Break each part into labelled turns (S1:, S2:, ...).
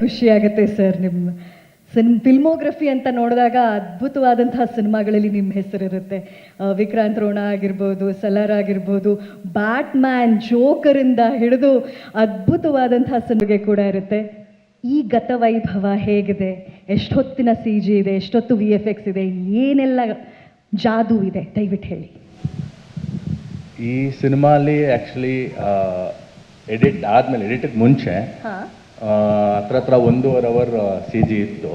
S1: ಖುಷಿಯಾಗುತ್ತೆ ಸರ್. ನಿಮ್ಮ ಫಿಲ್ಮೋಗ್ರಫಿ ಅಂತ ನೋಡಿದಾಗ ಅದ್ಭುತವಾದಂತಹ ಸಿನಿಮಾಗಳಲ್ಲಿ ನಿಮ್ಮ ಹೆಸರಿರುತ್ತೆ. ವಿಕ್ರಾಂತ್ ರೋಣ ಆಗಿರ್ಬೋದು, ಸಲಾರ್ ಆಗಿರ್ಬೋದು, ಬ್ಯಾಟ್ಮ್ಯಾನ್, ಜೋಕರಿಂದ ಹಿಡಿದು ಅದ್ಭುತವಾದಂತಹ ಸಿನಿಮಾಗೆ ಕೂಡ ಇರುತ್ತೆ. ಈ ಗತವೈಭವ ಹೇಗಿದೆ? ಎಷ್ಟೊತ್ತಿನ CG ಇದೆ, ಎಷ್ಟೊತ್ತು VFX ಇದೆ, ಏನೆಲ್ಲ ಜಾದೂ ಇದೆ, ದಯವಿಟ್ಟು ಹೇಳಿ.
S2: ಈ ಸಿನಿಮಾಲಿ ಆ್ಯಕ್ಚುಲಿ ಎಡಿಟ್ ಆದಮೇಲೆ, ಎಡಿಟಿಗೆ ಮುಂಚೆ ಹತ್ರ 1.5 ಅವರ್ CG ಇತ್ತು.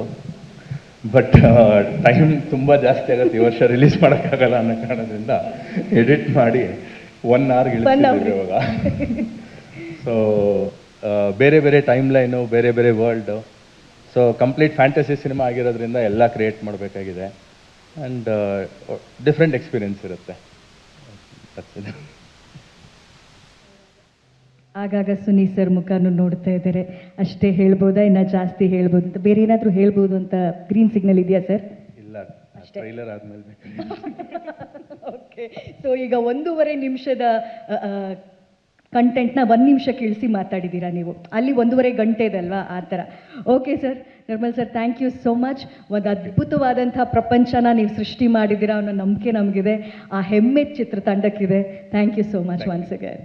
S2: ಬಟ್ ಟೈಮ್ ತುಂಬ ಜಾಸ್ತಿ ಆಗುತ್ತೆ, ಈ ವರ್ಷ ರಿಲೀಸ್ ಮಾಡೋಕ್ಕಾಗಲ್ಲ ಅನ್ನೋ ಕಾರಣದಿಂದ ಎಡಿಟ್ ಮಾಡಿ 1 ಅವರ್ ಇಳಿಸಿದ್ದೀವಿ ಇವಾಗ. ಸೊ ಬೇರೆ ಬೇರೆ ಟೈಮ್ ಲೈನು, ಬೇರೆ ಬೇರೆ world, so complete fantasy cinema ಆಗಿರೋದ್ರಿಂದ ಎಲ್ಲ ಕ್ರಿಯೇಟ್ ಮಾಡಬೇಕಾಗಿದೆ. ಆ್ಯಂಡ್ ಡಿಫ್ರೆಂಟ್ ಎಕ್ಸ್ಪೀರಿಯನ್ಸ್ ಇರುತ್ತೆ.
S1: ಆಗಾಗ ಸುನಿ ಸರ್ ಮುಖನೂ ನೋಡ್ತಾ ಇದ್ದಾರೆ, ಅಷ್ಟೇ ಹೇಳ್ಬೋದಾ, ಇನ್ನು ಜಾಸ್ತಿ ಹೇಳ್ಬೋದು ಅಂತ, ಬೇರೆ ಏನಾದರೂ ಹೇಳ್ಬೋದು ಅಂತ ಗ್ರೀನ್ ಸಿಗ್ನಲ್ ಇದೆಯಾ ಸರ್?
S2: ಇಲ್ಲ, ಟ್ರೈಲರ್ ಆದಮೇಲೆ.
S1: ಓಕೆ, ಸೊ ಈಗ 1.5 ನಿಮಿಷದ ಕಂಟೆಂಟ್ನ 1 ನಿಮಿಷಕ್ಕೆ ಇಳಿಸಿ ಮಾತಾಡಿದ್ದೀರಾ ನೀವು, ಅಲ್ಲಿ 1.5 ಗಂಟೆ ಇದಲ್ವಾ, ಆ ಥರ. Okay sir, Nirmal sir, thank you so much. ಒಂದು ಅದ್ಭುತವಾದಂಥ ಪ್ರಪಂಚನ ನೀವು ಸೃಷ್ಟಿ ಮಾಡಿದ್ದೀರಾ ಅನ್ನೋ ನಂಬಿಕೆ ನಮಗಿದೆ, ಆ ಹೆಮ್ಮೆ ಚಿತ್ರತಂಡಕ್ಕಿದೆ. Thank you so much once again.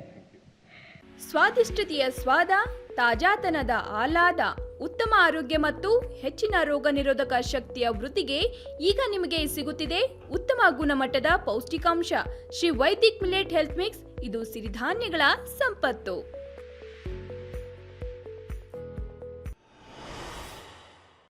S3: ಸ್ವಾದಿಷ್ಟತೆಯ ಸ್ವಾದ, ತಾಜಾತನದ ಆಹ್ಲಾದ, ಉತ್ತಮ ಆರೋಗ್ಯ ಮತ್ತು ಹೆಚ್ಚಿನ ರೋಗ ನಿರೋಧಕ ಶಕ್ತಿಯ ವೃದ್ಧಿಗೆ ಈಗ ನಿಮಗೆ ಸಿಗುತ್ತಿದೆ ಉತ್ತಮ ಗುಣಮಟ್ಟದ ಪೌಷ್ಟಿಕಾಂಶ Shri Vaidik millet health mix. ಇದು ಸಿರಿಧಾನ್ಯಗಳ ಸಂಪತ್ತು.